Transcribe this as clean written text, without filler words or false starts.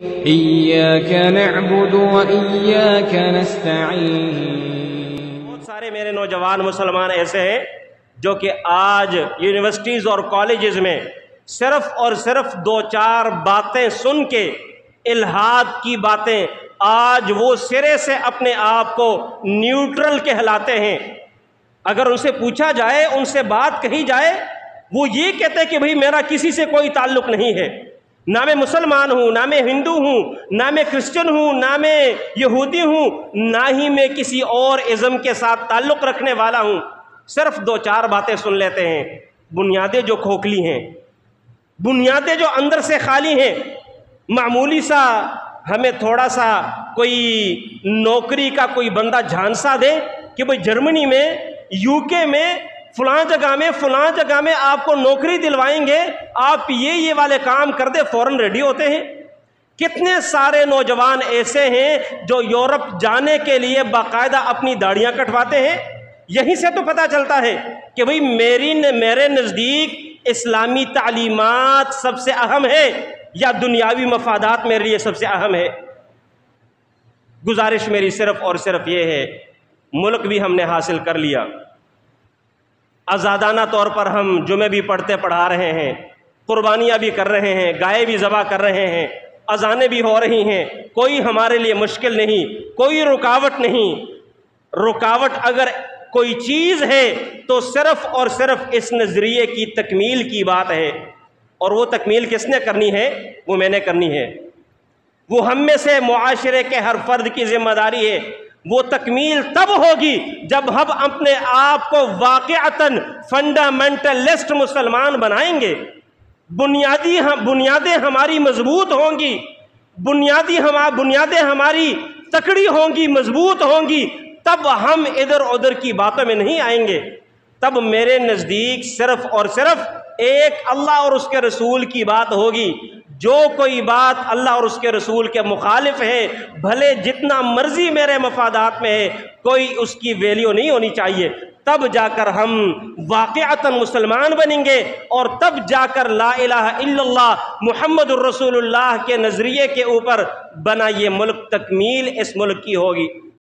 إياك نعبد وإياك نستعين۔ بہت سارے میرے نوجوان مسلمان ایسے ہیں جو کہ آج یونیورسٹیز اور کالجز میں صرف اور صرف دو چار باتیں سن کے الہاد کی باتیں آج وہ سرے سے اپنے آپ کو نیوٹرل کہلاتے ہیں۔ اگر ان سے پوچھا جائے، ان سے بات کہی جائے، وہ یہ کہتے ہیں کہ بھئی میرا کسی سے کوئی تعلق نہیں ہے، نہ میں مسلمان ہوں، نہ میں ہندو ہوں، نہ میں کرسچن ہوں، نہ میں یہودی ہوں، نہ ہی میں کسی اور ازم کے ساتھ تعلق رکھنے والا ہوں۔ صرف دو چار باتیں سن لیتے ہیں، بنیادیں جو کھوکھلی ہیں، بنیادیں جو اندر سے خالی ہیں۔ معمولی سا ہمیں تھوڑا سا کوئی نوکری کا کوئی بندہ جھانسا دے کہ بھئی جرمنی میں، یو کے میں، فلاں جگہ میں آپ کو نوکری دلوائیں گے، آپ یہ والے کام کر دے، فوراً ریڈی ہوتے ہیں۔ کتنے سارے نوجوان ایسے ہیں جو یورپ جانے کے لیے باقاعدہ اپنی داڑیاں کٹواتے ہیں۔ یہیں سے تو پتہ چلتا ہے کہ بھئی میرے نزدیک اسلامی تعلیمات سب سے اہم ہے یا دنیاوی مفادات میرے لیے سب سے اہم ہے۔ گزارش میری صرف اور صرف یہ ہے، ملک بھی ہم نے حاصل کر لیا، آزادانہ طور پر ہم جمعے بھی پڑھا رہے ہیں، قربانیاں بھی کر رہے ہیں، گائے بھی ذبح کر رہے ہیں، اذانیں بھی ہو رہی ہیں، کوئی ہمارے لیے مشکل نہیں، کوئی رکاوٹ نہیں۔ رکاوٹ اگر کوئی چیز ہے تو صرف اور صرف اس نظریے کی تکمیل کی بات ہے، اور وہ تکمیل کس نے کرنی ہے؟ وہ میں نے کرنی ہے۔ وہ ہم میں سے معاشرے کے ہر فرد کی ذمہ داری ہے۔ وہ تکمیل تب ہوگی جب ہم اپنے آپ کو واقعتاً فنڈامنٹلسٹ مسلمان بنائیں گے، بنیادیں ہماری مضبوط ہوں گی، بنیادیں ہماری تکڑی ہوں گی، مضبوط ہوں گی، تب ہم ادھر ادھر کی باتوں میں نہیں آئیں گے۔ تب میرے نزدیک صرف اور صرف ایک اللہ اور اس کے رسول کی بات ہوگی۔ جو کوئی بات اللہ اور اس کے رسول کے مخالف ہے، بھلے جتنا مرضی میرے مفادات میں ہے، کوئی اس کی ویلیو نہیں ہونی چاہیے۔ تب جا کر ہم واقعتاً مسلمان بنیں گے، اور تب جا کر لا الہ الا اللہ محمد الرسول اللہ کے نظریے کے اوپر بنا یہ ملک تکمیل اس ملک کی ہوگی۔